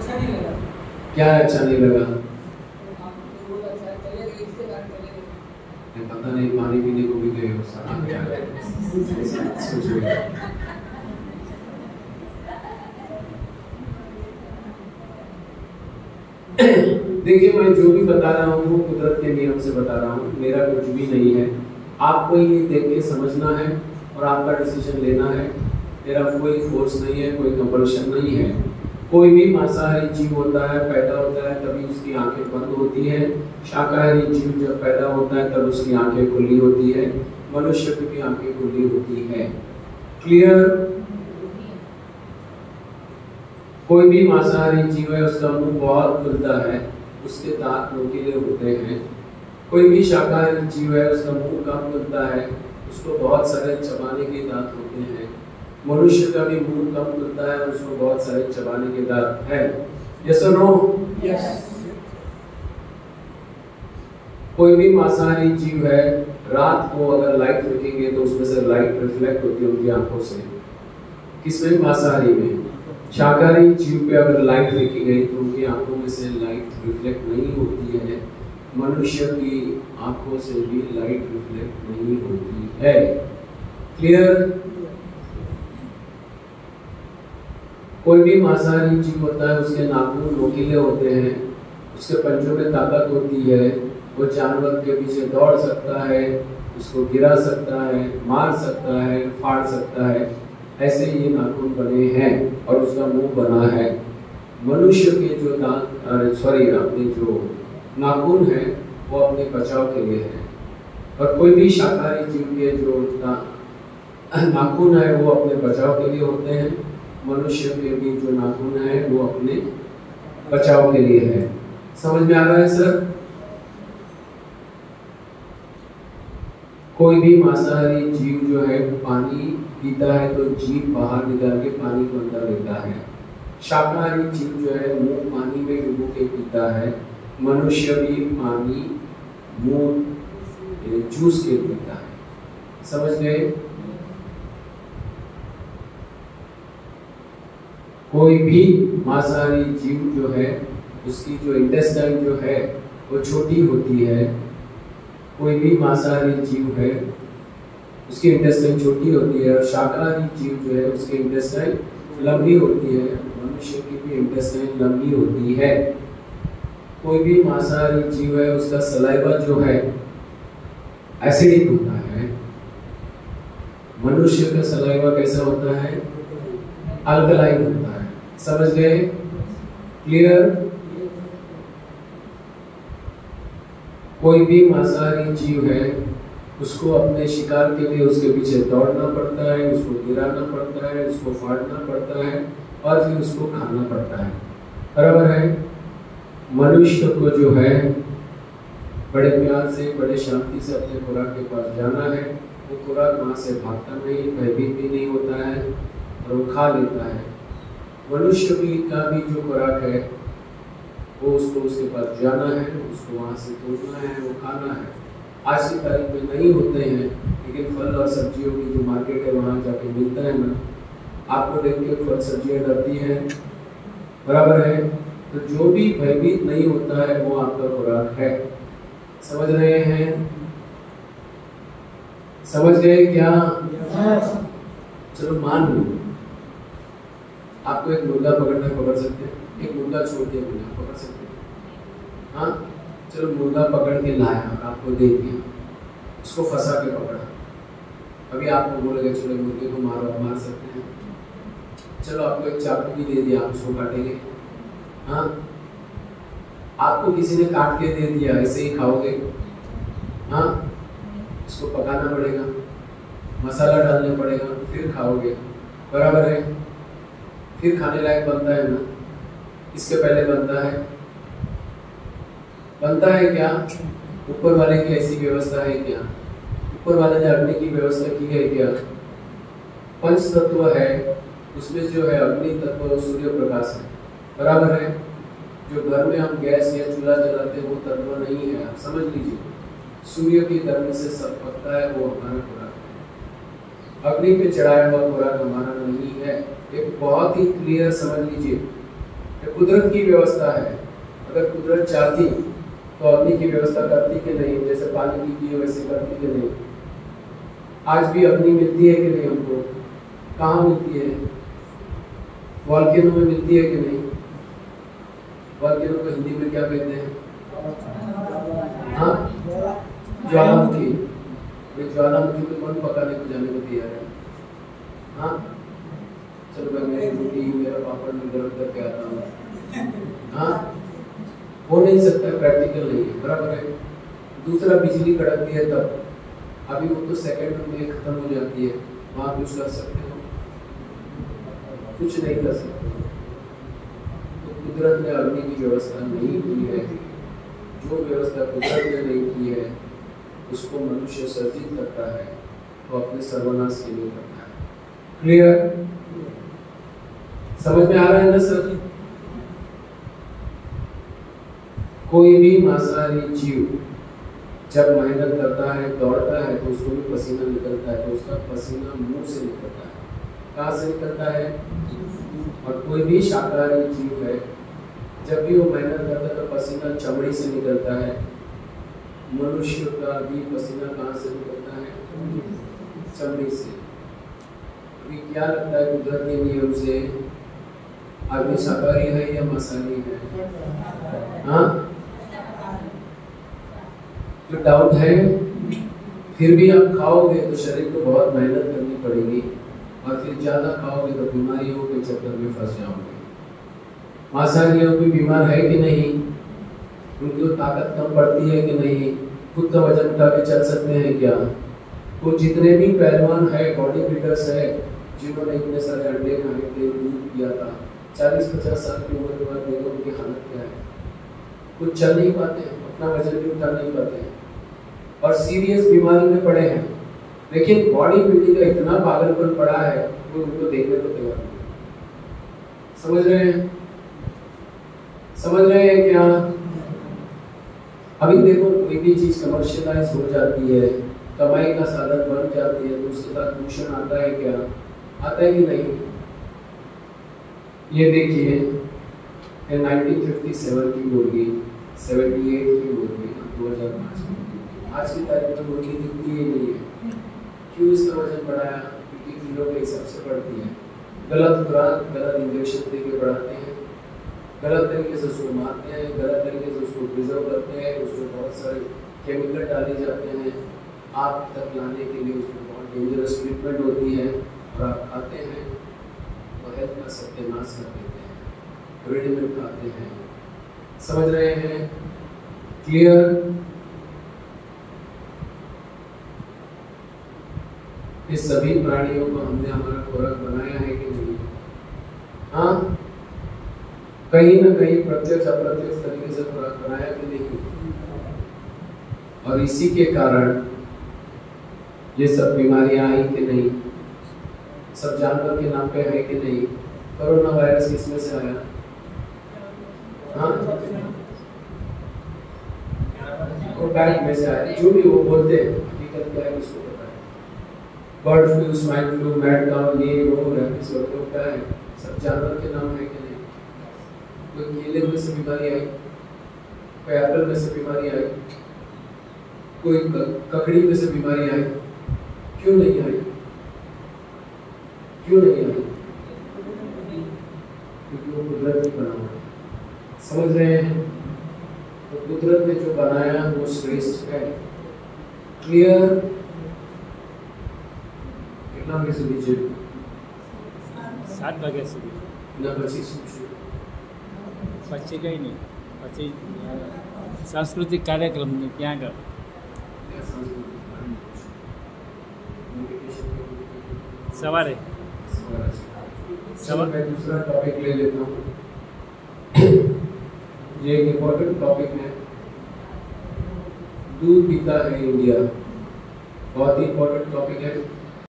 अच्छा नहीं लगा। क्या अच्छा नहीं लगा? पता नहीं, पानी पीने को भी गए हो साथ सोचिए। देखिए, मैं जो भी बता रहा हूँ वो कुदरत के नियम से बता रहा हूँ, मेरा कुछ भी नहीं है। आपको ये देख के समझना है और आपका डिसीजन लेना है। मेरा कोई फोर्स नहीं है, कोई कंपल्शन नहीं है। कोई भी मांसाहारी जीव होता है, पैदा होता है तभी उसकी आंखें बंद होती है। शाकाहारी जीव जब पैदा होता है तब उसकी आंखें खुली होती है। मनुष्य की भी आंखें खुली होती है। क्लियर? कोई भी मांसाहारी जीव है, उसका मुंह बहुत खुलता है, उसके दांत नुकीले होते हैं। कोई भी शाकाहारी जीव है, उसका मुंह कम खुलता है, उसको बहुत सारे चबाने के दांत होते हैं। मनुष्य का भी मुंह कम खुलता है, उसको बहुत सारे चबाने के दांत है। यस और नो? यस। कोई भी मांसाहारी जीव है, रात को अगर लाइट फेंकेंगे तो उसमें से लाइट रिफ्लेक्ट होती है उनकी आंखों से। किसमें? मांसाहारी में। शाकाहारी जीव पे अगर लाइट फेंकी गई तो उनकी आंखों में से लाइट रिफ्लेक्ट नहीं होती है। मनुष्य की आंखों से भी लाइट रिफ्लेक्ट नहीं होती है। क्लियर? कोई भी मांसाहारी जीव होता है, उसके नाखून नोकीले होते हैं, उसके पंजों में ताकत होती है, वो जानवर के पीछे दौड़ सकता है, उसको गिरा सकता है, मार सकता है, फाड़ सकता है। ऐसे ये नाखून बने हैं और उसका मुंह बना है। मनुष्य के जो अपने जो नाखून है वो अपने बचाव के लिए है, और कोई भी शाकाहारी जीव के जो नाखून है वो अपने बचाव के लिए होते हैं। मनुष्य के भी जो नाखून है वो अपने बचाव के लिए है। समझ में आ रहा है सर? कोई भी मांसाहारी जीव जो है पानी पीता है तो जीभ बाहर निकाल के पानी को अंदर लेता है। शाकाहारी जीव जो है मुंह पानी में डुबो के पीता है। मनुष्य भी पानी मुंह चूस के पीता है। समझ गए? कोई भी मांसाहारी जीव जो है उसकी जो इंटेस्टाइन जो है वो छोटी होती है। कोई भी मांसाहारी जीव है उसकी इंटेस्टाइन छोटी होती है, और शाकाहारी जीव जो है उसकी इंटेस्टाइन लंबी होती है। मनुष्य की भी इंटेस्टाइन लंबी होती है। कोई भी मांसाहारी जीव है उसका सलाइवा जो है एसिडिक होता है। मनुष्य का सलाइवा कैसा होता है? अल्कलाइन होता है। समझ गए? क्लियर? कोई भी मांसाहारी जीव है उसको अपने शिकार के लिए उसके पीछे दौड़ना पड़ता है, उसको गिराना पड़ता है, उसको फाड़ना पड़ता है और फिर उसको खाना पड़ता है। बराबर है? मनुष्य को जो है बड़े प्यार से, बड़े शांति से अपने खुराक के पास जाना है। वो खुराक वहाँ से भागता नहीं, भयभीत भी नहीं होता है और वो खा लेता है। मनुष्य का भी जो खुराक है वो उसको उसके पास जाना है, उसको वहाँ से तोड़ना है, वो खाना है। आज की तारीख में नहीं होते हैं, लेकिन फल और सब्जियों की जो मार्केट है वहाँ जाके मिलता है ना, आपको देख के फल सब्जियाँ डरती हैं। बराबर है? तो जो भी भयभीत नहीं होता है वो आपका खुराक है। समझ रहे हैं? समझ गए क्या? चलो मान लो आपको एक मुर्गा पकड़ना पकड़ सकते हैं, एक मुर्गा छोड़ दिया मुर्गा पकड़ सकते हैं। हाँ, चलो मुर्गा पकड़ के लाया, आपको दे दिया, उसको फंसा के पकड़ा। अभी आपको बोलेगा चलो मुर्गे को मारो, आप मार सकते हैं। चलो आपको एक चाकू भी दे दिया, आप उसको काटेंगे? हाँ, आपको किसी ने काट के दे दिया, ऐसे ही खाओगे? हाँ, इसको पकाना पड़ेगा, मसाला डालना पड़ेगा, फिर खाओगे। बराबर है? फिर खाने लायक बनता है ना? इसके पहले बनता है क्या? ऊपर वाले की ऐसी व्यवस्था है क्या? ऊपर वाले ने अग्नि की व्यवस्था की है क्या? पंच तत्व है, उसमें जो है अग्नि तत्व और सूर्य प्रकाश है। बराबर है? जो घर में हम गैस या चूल्हा जलाते हैं वो तत्व नहीं है, आप समझ लीजिए। सूर्य की गर्मी से सब पकता है, वो हमारा खुराक है। अग्नि पे चढ़ाया हुआ खुराक हमारा नहीं है। एक बहुत ही क्लियर समझ लीजिए, ये कुदरत की व्यवस्था है। अगर कुदरत चाहती तो अग्नि की व्यवस्था करती कि नहीं, जैसे पानी की है वैसे करती कि नहीं। आज भी अग्नि मिलती है कि नहीं हमको? कहाँ मिलती है? वॉल्केनो में मिलती है कि नहीं? वॉल्केनो को हिंदी में क्या कहते हैं? हाँ, ज्वालामुखी। वे ज्वालामुखी को कौन पकाने को जाने को तैयार है? हाँ, चलो मैं मेरी रोटी मेरा पापड़ में गर्म करके आता हूँ। हाँ, हो नहीं सकता, प्रैक्टिकल नहीं है, बराबर है। दूसरा, बिजली कड़कती है तब, अभी वो तो सेकंड में खत्म हो जाती है, वहाँ कुछ कर सकते हो? कुछ नहीं कर सकते। तो कुदरत ने अग्नि की व्यवस्था नहीं की है। जो व्यवस्था कुदरत ने नहीं की है उसको मनुष्य सर्जित करता है, तो अपने सर्वनाश के लिए करता है। क्लियर? समझ में आ रहा है ना सर? कोई भी मांसाहारी जीव जब मेहनत करता है, दौड़ता है, तो उसको भी पसीना निकलता है, तो उसका पसीना मुंह से निकलता है। कहाँ से निकलता है? और कोई भी शाकाहारी जीव है, जब भी वो मेहनत करता है तो पसीना चमड़ी से निकलता है। मनुष्य का भी पसीना कहाँ से निकलता है? चमड़ी से। अभी क्या लगता है कुदरती नियम से आदमी शाकाहारी है या मांसाहारी है? हाँ, तो डाउट है? फिर भी आप खाओगे तो शरीर को बहुत मेहनत करनी पड़ेगी, और फिर ज्यादा खाओगे तो बीमारियों के चक्कर में फंस जाओगे। मांसाहारियों भी बीमार है कि नहीं? उनको ताकत कम पड़ती है कि नहीं? खुद का वजन उठा के चल सकते हैं क्या? तो जितने भी पहलवान है, बॉडी बिल्डर्स है, जिन्होंने इतने सारे अंडे खाए थे, दूध पिया था, 40-50 साल की उम्र के बाद देखो उनकी हालत क्या है। कुछ चल नहीं पाते, अपना वजन भी उठा नहीं पाते, और सीरियस बीमारी में पड़े हैं। लेकिन बॉडी बिल्डिंग का इतना पागलपन पड़ा है, वो उनको देखने को तैयार नहीं। समझ रहे हैं? समझ रहे हैं क्या? अभी देखो, कोई भी चीज कमर्शियलाइज हो जाती है, कमाई का साधन बन जाती है, तो उसके साथ दूषण आता है क्या? आता है कि नहीं? ये देखिए, 1957 की मुर्गी, 78 की मुर्गी, 2005 की मुर्गी, आज की तारीख में मुर्गी दिखती ही नहीं है। क्यों इसका वजन बढ़ाया? क्योंकि किलो के हिसाब से बढ़ती है। गलत खुराक, गलत इंजेक्शन देके बढ़ाते हैं, गलत तरीके से उसको मारते हैं, गलत तरीके से उसको प्रिजर्व करते हैं, उसमें बहुत सारे केमिकल डाले जाते हैं, आप तक लाने के लिए उसमें बहुत डेंजरस ट्रीटमेंट होती है, और आप खाते हैं तो हेल्थ का सत्यानाश कर देते हैं, रेडीमेड खाते हैं। समझ रहे हैं? क्लियर? इस सभी प्राणियों को हमने हमारा खुराक बनाया है कि नहीं? हाँ, कहीं ना कहीं प्रत्यक्ष अप्रत्यक्ष तरीके से खुराक बनाया कि नहीं? और इसी के कारण ये सब बीमारियां आई कि नहीं? सब जानवर के नाम पे है कि नहीं? कोरोना वायरस किसमें से आया? हाँ, बैट में से आया, जो भी वो बोलते हैं, हकीकत क्या है किसको पता है? Bird flu, swine flu, mad cow, ये वो रैबिस वगैरह क्या है? सब जानवर के नाम है कि नहीं? कोई केले में से बीमारी आई, कोई एप्पल में से बीमारी आई, कोई ककड़ी में से बीमारी आई, क्यों नहीं आई? क्यों नहीं आई? क्योंकि वो कुदरत ने बनाया। समझ रहे हैं? तो कुदरत ने जो बनाया वो श्रेष्ठ है। क्लियर? कितना बजे से दीजिए? 7 વાગ્યા સુધી ना પછી શું છે? પછી કંઈ નહીં, પછી સાંસ્કૃતિક કાર્યક્રમ ત્યાં આગળ સવારે चलो मैं दूसरा टॉपिक ले लेता हूँ। ये एक इम्पोर्टेंट टॉपिक है। दूध पीता है इंडिया, बहुत ही इम्पोर्टेंट टॉपिक है।